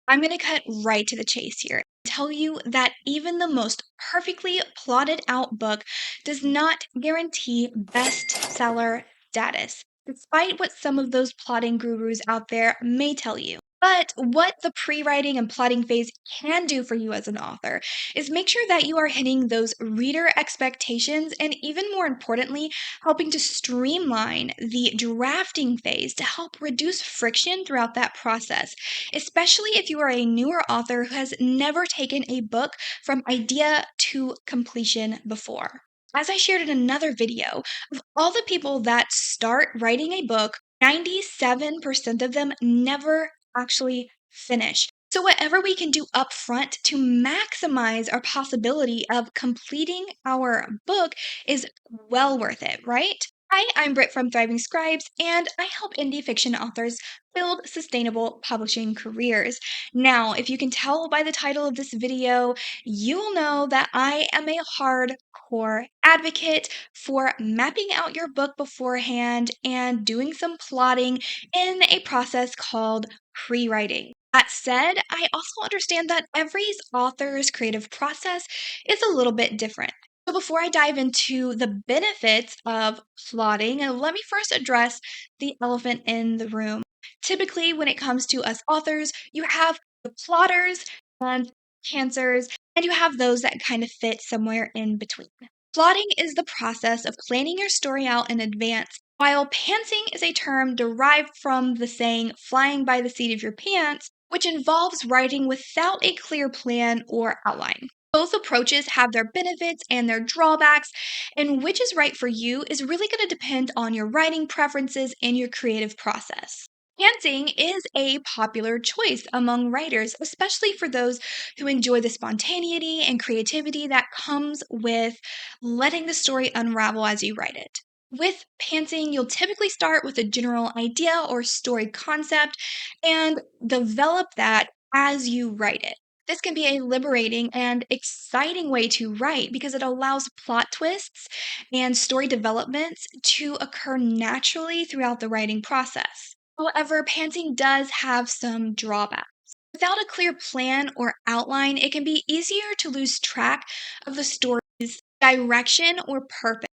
I'm going to cut right to the chase here and tell you that even the most perfectly plotted out book does not guarantee bestseller status, despite what some of those plotting gurus out there may tell you. But what the pre writing and plotting phase can do for you as an author is make sure that you are hitting those reader expectations and, even more importantly, helping to streamline the drafting phase to help reduce friction throughout that process, especially if you are a newer author who has never taken a book from idea to completion before. As I shared in another video, of all the people that start writing a book, 97% of them never actually finish. So, whatever we can do up front to maximize our possibility of completing our book is well worth it, right? Hi, I'm Britt from Thriving Scribes, and I help indie fiction authors build sustainable publishing careers. Now, if you can tell by the title of this video, you will know that I am a hardcore advocate for mapping out your book beforehand and doing some plotting in a process called pre-writing. That said, I also understand that every author's creative process is a little bit different. So before I dive into the benefits of plotting, let me first address the elephant in the room. Typically, when it comes to us authors, you have the plotters and cancers, and you have those that kind of fit somewhere in between. Plotting is the process of planning your story out in advance, while pantsing is a term derived from the saying flying by the seat of your pants, which involves writing without a clear plan or outline. Both approaches have their benefits and their drawbacks, and which is right for you is really going to depend on your writing preferences and your creative process. Pantsing is a popular choice among writers, especially for those who enjoy the spontaneity and creativity that comes with letting the story unravel as you write it. With pantsing, you'll typically start with a general idea or story concept and develop that as you write it. This can be a liberating and exciting way to write because it allows plot twists and story developments to occur naturally throughout the writing process. However, pantsing does have some drawbacks. Without a clear plan or outline, it can be easier to lose track of the story's direction or purpose.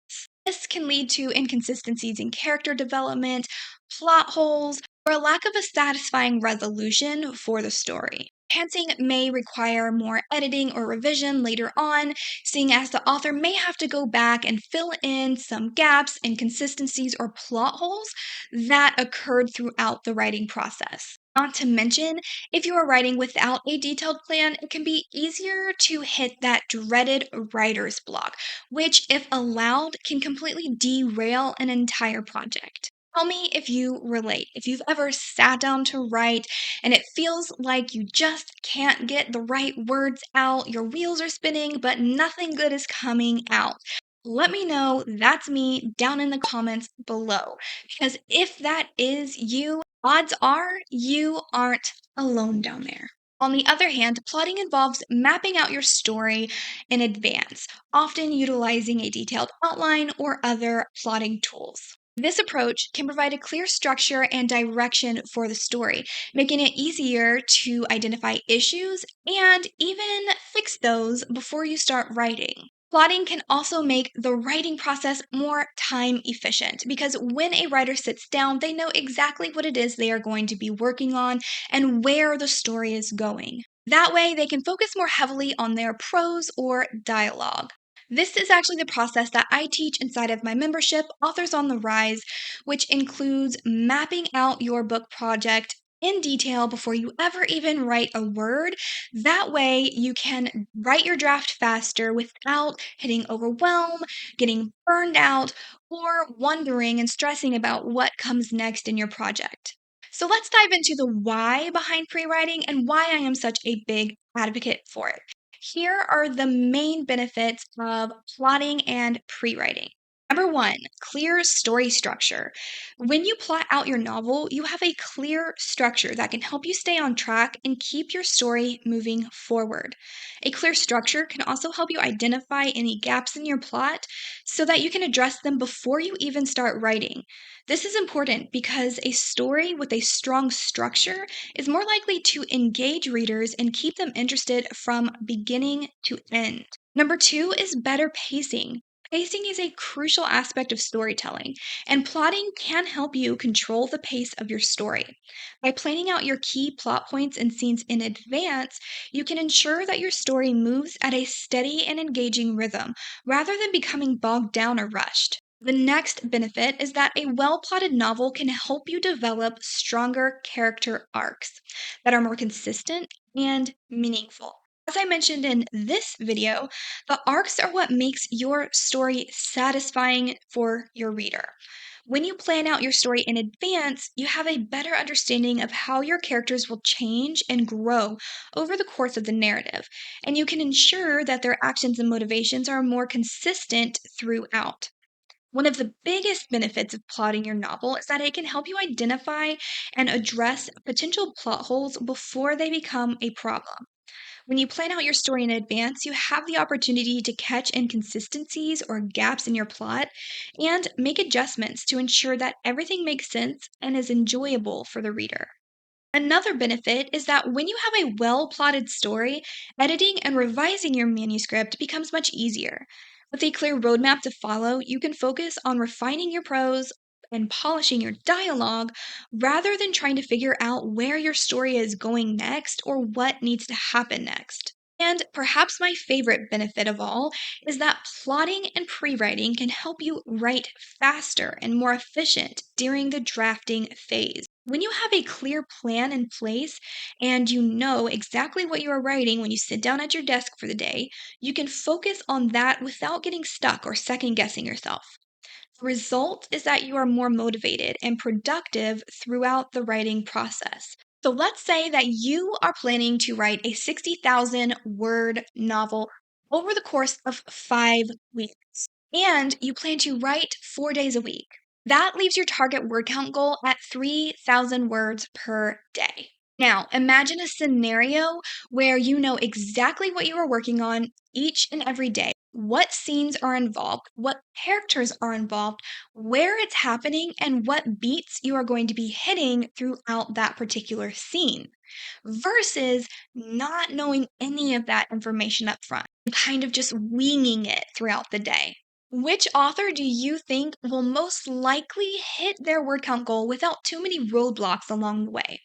This can lead to inconsistencies in character development, plot holes, or a lack of a satisfying resolution for the story. Pantsing may require more editing or revision later on, seeing as the author may have to go back and fill in some gaps, inconsistencies, or plot holes that occurred throughout the writing process. Not to mention, if you are writing without a detailed plan, it can be easier to hit that dreaded writer's block, which, if allowed, can completely derail an entire project. Tell me if you relate. If you've ever sat down to write and it feels like you just can't get the right words out, your wheels are spinning, but nothing good is coming out. Let me know that's me down in the comments below. Because if that is you, odds are you aren't alone down there. On the other hand, plotting involves mapping out your story in advance, often utilizing a detailed outline or other plotting tools. This approach can provide a clear structure and direction for the story, making it easier to identify issues and even fix those before you start writing. Plotting can also make the writing process more time efficient because when a writer sits down, they know exactly what it is they are going to be working on and where the story is going. That way, they can focus more heavily on their prose or dialogue. This is actually the process that I teach inside of my membership, Authors on the Rise, which includes mapping out your book project in detail before you ever even write a word. That way, you can write your draft faster without hitting overwhelm, getting burned out, or wondering and stressing about what comes next in your project. So let's dive into the why behind pre-writing and why I am such a big advocate for it. Here are the main benefits of plotting and pre-writing. Number one, clear story structure. When you plot out your novel, you have a clear structure that can help you stay on track and keep your story moving forward. A clear structure can also help you identify any gaps in your plot so that you can address them before you even start writing. This is important because a story with a strong structure is more likely to engage readers and keep them interested from beginning to end. Number two is better pacing. Pacing is a crucial aspect of storytelling, and plotting can help you control the pace of your story. By planning out your key plot points and scenes in advance, you can ensure that your story moves at a steady and engaging rhythm rather than becoming bogged down or rushed. The next benefit is that a well plotted novel can help you develop stronger character arcs that are more consistent and meaningful. As I mentioned in this video, the arcs are what makes your story satisfying for your reader. When you plan out your story in advance, you have a better understanding of how your characters will change and grow over the course of the narrative, and you can ensure that their actions and motivations are more consistent throughout. One of the biggest benefits of plotting your novel is that it can help you identify and address potential plot holes before they become a problem. When you plan out your story in advance, you have the opportunity to catch inconsistencies or gaps in your plot and make adjustments to ensure that everything makes sense and is enjoyable for the reader. Another benefit is that when you have a well plotted story, editing and revising your manuscript becomes much easier. With a clear roadmap to follow, you can focus on refining your prose and polishing your dialogue rather than trying to figure out where your story is going next or what needs to happen next. And perhaps my favorite benefit of all is that plotting and pre writing can help you write faster and more efficient during the drafting phase. When you have a clear plan in place and you know exactly what you are writing when you sit down at your desk for the day, you can focus on that without getting stuck or second guessing yourself. The result is that you are more motivated and productive throughout the writing process. So let's say that you are planning to write a 60,000 word novel over the course of 5 weeks, and you plan to write 4 days a week. That leaves your target word count goal at 3,000 words per day. Now, imagine a scenario where you know exactly what you are working on each and every day, what scenes are involved, what characters are involved, where it's happening, and what beats you are going to be hitting throughout that particular scene, versus not knowing any of that information up front and kind of just winging it throughout the day. Which author do you think will most likely hit their word count goal without too many roadblocks along the way?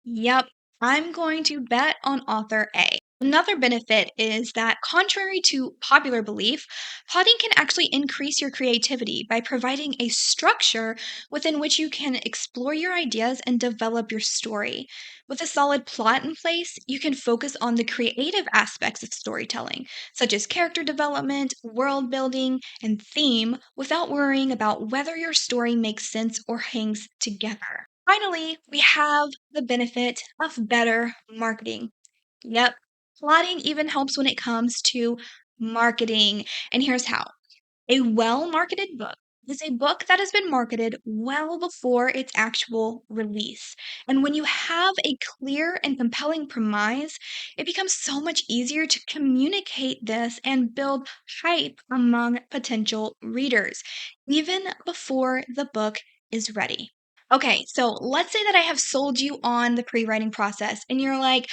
Yep, I'm going to bet on author A. Another benefit is that, contrary to popular belief, plotting can actually increase your creativity by providing a structure within which you can explore your ideas and develop your story. With a solid plot in place, you can focus on the creative aspects of storytelling, such as character development, world building, and theme, without worrying about whether your story makes sense or hangs together. Finally, we have the benefit of better marketing. Yep, plotting even helps when it comes to marketing. And here's how. A well marketed book is a book that has been marketed well before its actual release. And when you have a clear and compelling premise, it becomes so much easier to communicate this and build hype among potential readers, even before the book is ready. Okay, so let's say that I have sold you on the pre writing process, and you're like,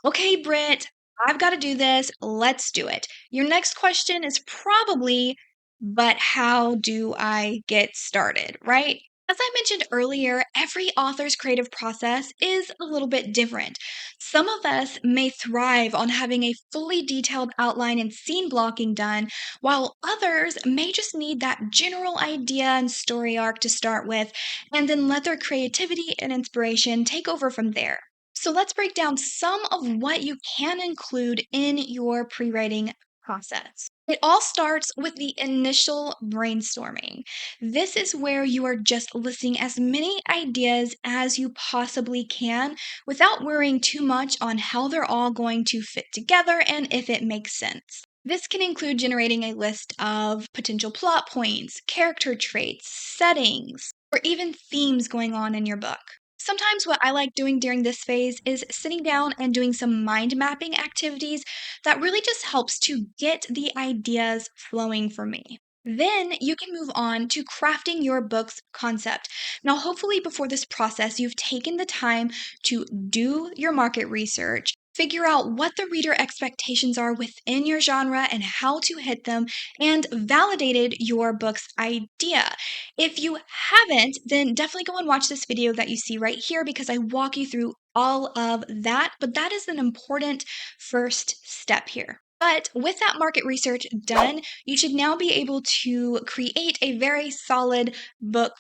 okay, Britt, I've got to do this. Let's do it. Your next question is probably, but how do I get started, right? As I mentioned earlier, every author's creative process is a little bit different. Some of us may thrive on having a fully detailed outline and scene blocking done, while others may just need that general idea and story arc to start with, and then let their creativity and inspiration take over from there. So let's break down some of what you can include in your pre writing process. It all starts with the initial brainstorming. This is where you are just listing as many ideas as you possibly can without worrying too much on how they're all going to fit together and if it makes sense. This can include generating a list of potential plot points, character traits, settings, or even themes going on in your book. Sometimes, what I like doing during this phase is sitting down and doing some mind mapping activities that really just helps to get the ideas flowing for me. Then you can move on to crafting your book's concept. Now, hopefully, before this process, you've taken the time to do your market research, figure out what the reader expectations are within your genre and how to hit them, and validated your book's idea. If you haven't, then definitely go and watch this video that you see right here because I walk you through all of that. But that is an important first step here. But with that market research done, you should now be able to create a very solid book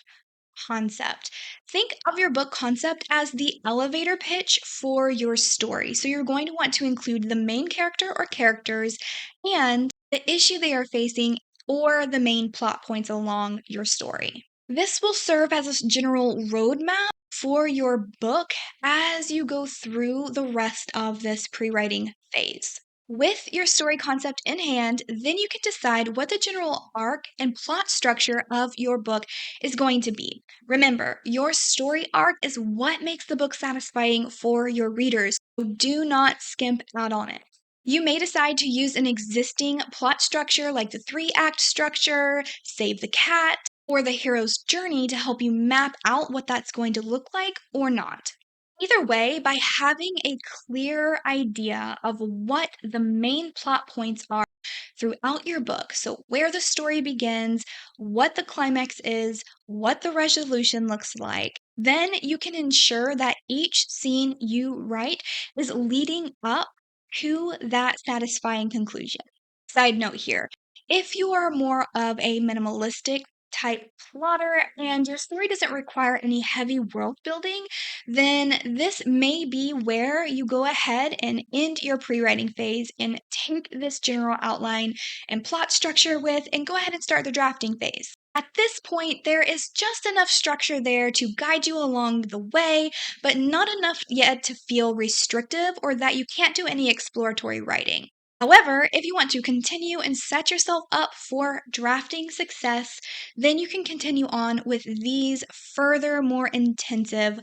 concept. Think of your book concept as the elevator pitch for your story. So you're going to want to include the main character or characters and the issue they are facing or the main plot points along your story. This will serve as a general roadmap for your book as you go through the rest of this pre-writing phase. With your story concept in hand, then you can decide what the general arc and plot structure of your book is going to be. Remember, your story arc is what makes the book satisfying for your readers, so do not skimp out on it. You may decide to use an existing plot structure like the three-act structure, Save the Cat, or the hero's journey to help you map out what that's going to look like or not. Either way, by having a clear idea of what the main plot points are throughout your book, so where the story begins, what the climax is, what the resolution looks like, then you can ensure that each scene you write is leading up to that satisfying conclusion. Side note here, if you are more of a minimalistic type plotter and your story doesn't require any heavy world building, then this may be where you go ahead and end your pre-writing phase and take this general outline and plot structure with and go ahead and start the drafting phase. At this point, there is just enough structure there to guide you along the way, but not enough yet to feel restrictive or that you can't do any exploratory writing. However, if you want to continue and set yourself up for drafting success, then you can continue on with these further, more intensive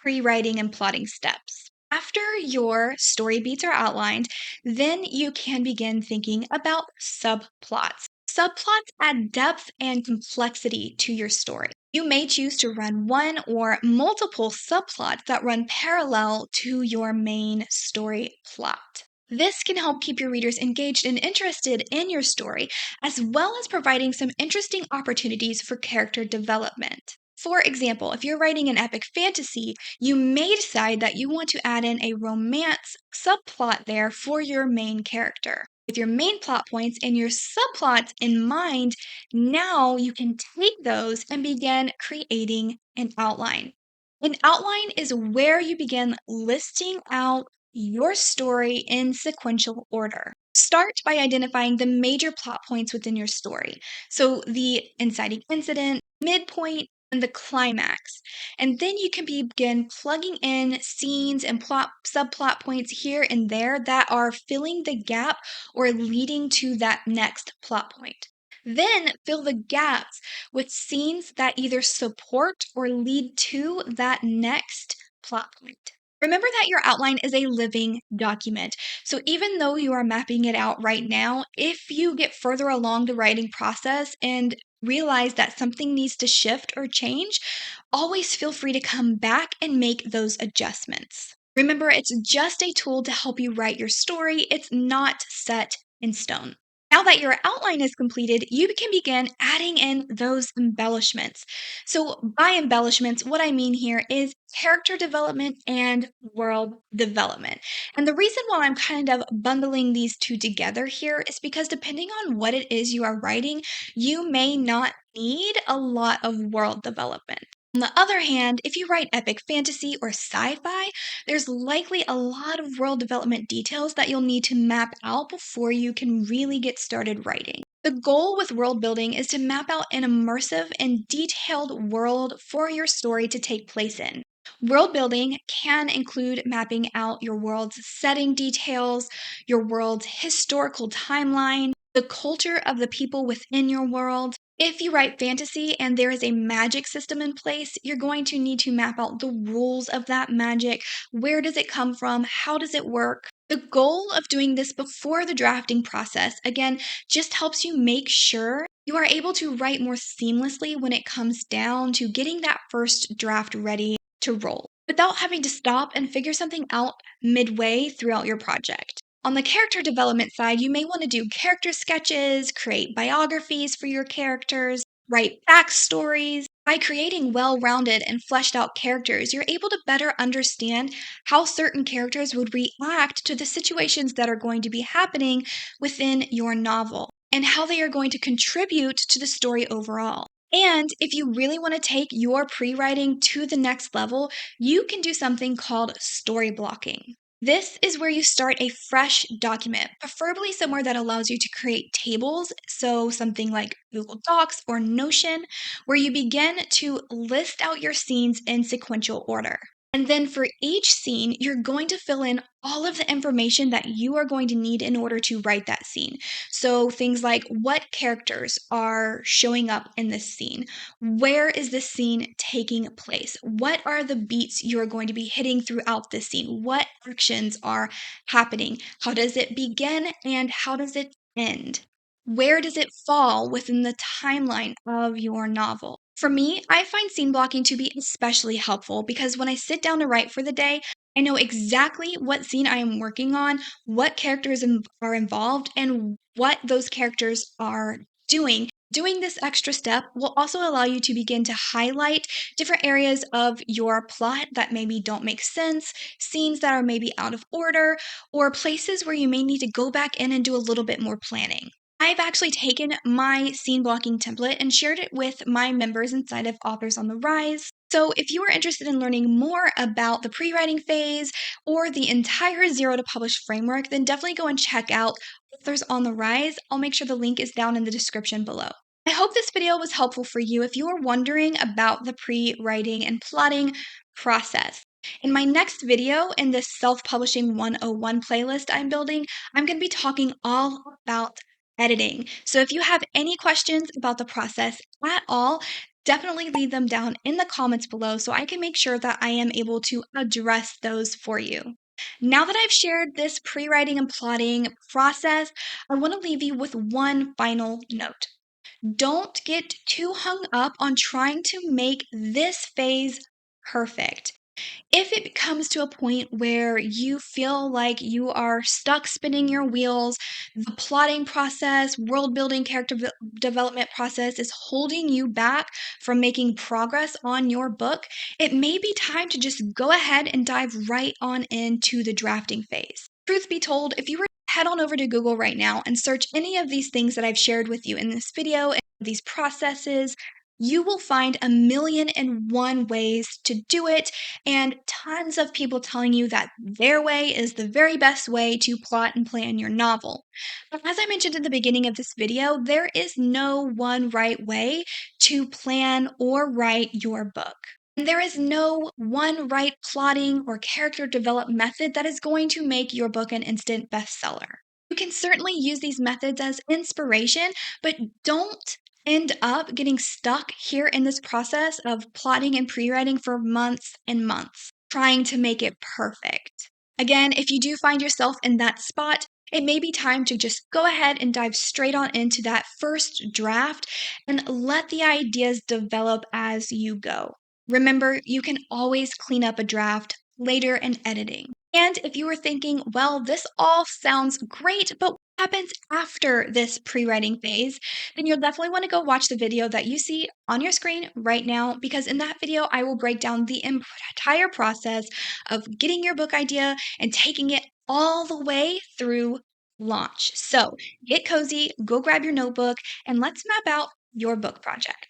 pre-writing and plotting steps. After your story beats are outlined, then you can begin thinking about subplots. Subplots add depth and complexity to your story. You may choose to run one or multiple subplots that run parallel to your main story plot. This can help keep your readers engaged and interested in your story, as well as providing some interesting opportunities for character development. For example, if you're writing an epic fantasy, you may decide that you want to add in a romance subplot there for your main character. With your main plot points and your subplots in mind, now you can take those and begin creating an outline. An outline is where you begin listing out your story in sequential order. Start by identifying the major plot points within your story. So, the inciting incident, midpoint, and the climax. And then you can begin plugging in scenes and plot subplot points here and there that are filling the gap or leading to that next plot point. Then fill the gaps with scenes that either support or lead to that next plot point. Remember that your outline is a living document. So even though you are mapping it out right now, if you get further along the writing process and realize that something needs to shift or change, always feel free to come back and make those adjustments. Remember, it's just a tool to help you write your story, it's not set in stone. Now that your outline is completed, you can begin adding in those embellishments. So, by embellishments, what I mean here is character development and world development. And the reason why I'm kind of bundling these two together here is because depending on what it is you are writing, you may not need a lot of world development. On the other hand, if you write epic fantasy or sci fi, there's likely a lot of world development details that you'll need to map out before you can really get started writing. The goal with world building is to map out an immersive and detailed world for your story to take place in. World building can include mapping out your world's setting details, your world's historical timeline, the culture of the people within your world. If you write fantasy and there is a magic system in place, you're going to need to map out the rules of that magic. Where does it come from? How does it work? The goal of doing this before the drafting process, again, just helps you make sure you are able to write more seamlessly when it comes down to getting that first draft ready to roll without having to stop and figure something out midway throughout your project. On the character development side, you may want to do character sketches, create biographies for your characters, write backstories. By creating well rounded and fleshed out characters, you're able to better understand how certain characters would react to the situations that are going to be happening within your novel and how they are going to contribute to the story overall. And if you really want to take your pre writing to the next level, you can do something called story blocking. This is where you start a fresh document, preferably somewhere that allows you to create tables. So, something like Google Docs or Notion, where you begin to list out your scenes in sequential order. And then for each scene, you're going to fill in all of the information that you are going to need in order to write that scene. So, things like what characters are showing up in this scene? Where is this scene taking place? What are the beats you're going to be hitting throughout this scene? What actions are happening? How does it begin and how does it end? Where does it fall within the timeline of your novel? For me, I find scene blocking to be especially helpful because when I sit down to write for the day, I know exactly what scene I am working on, what characters are involved, and what those characters are doing. Doing this extra step will also allow you to begin to highlight different areas of your plot that maybe don't make sense, scenes that are maybe out of order, or places where you may need to go back in and do a little bit more planning. I've actually taken my scene blocking template and shared it with my members inside of Authors on the Rise. So, if you are interested in learning more about the pre writing phase or the entire Zero to Publish framework, then definitely go and check out Authors on the Rise. I'll make sure the link is down in the description below. I hope this video was helpful for you if you are wondering about the pre writing and plotting process. In my next video in this Self Publishing 101 playlist I'm building, I'm going to be talking all about editing. So if you have any questions about the process at all, definitely leave them down in the comments below so I can make sure that I am able to address those for you. Now that I've shared this pre writing and plotting process, I want to leave you with one final note. Don't get too hung up on trying to make this phase perfect. If it comes to a point where you feel like you are stuck spinning your wheels, the plotting process, world building, development process is holding you back from making progress on your book, it may be time to just go ahead and dive right on into the drafting phase. Truth be told, if you were to head on over to Google right now and search any of these things that I've shared with you in this video and these processes, you will find a million and one ways to do it and tons of people telling you that their way is the very best way to plot and plan your novel. But as I mentioned in the beginning of this video, there is no one right way to plan or write your book. And there is no one right plotting or character development method that is going to make your book an instant bestseller. You can certainly use these methods as inspiration, but don't end up getting stuck here in this process of plotting and pre-writing for months and months, trying to make it perfect. Again, if you do find yourself in that spot, it may be time to just go ahead and dive straight on into that first draft and let the ideas develop as you go. Remember, you can always clean up a draft later in editing. And if you were thinking, well, this all sounds great, but what happens after this pre-writing phase, then you'll definitely want to go watch the video that you see on your screen right now, because in that video, I will break down the entire process of getting your book idea and taking it all the way through launch. So get cozy, go grab your notebook, and let's map out your book project.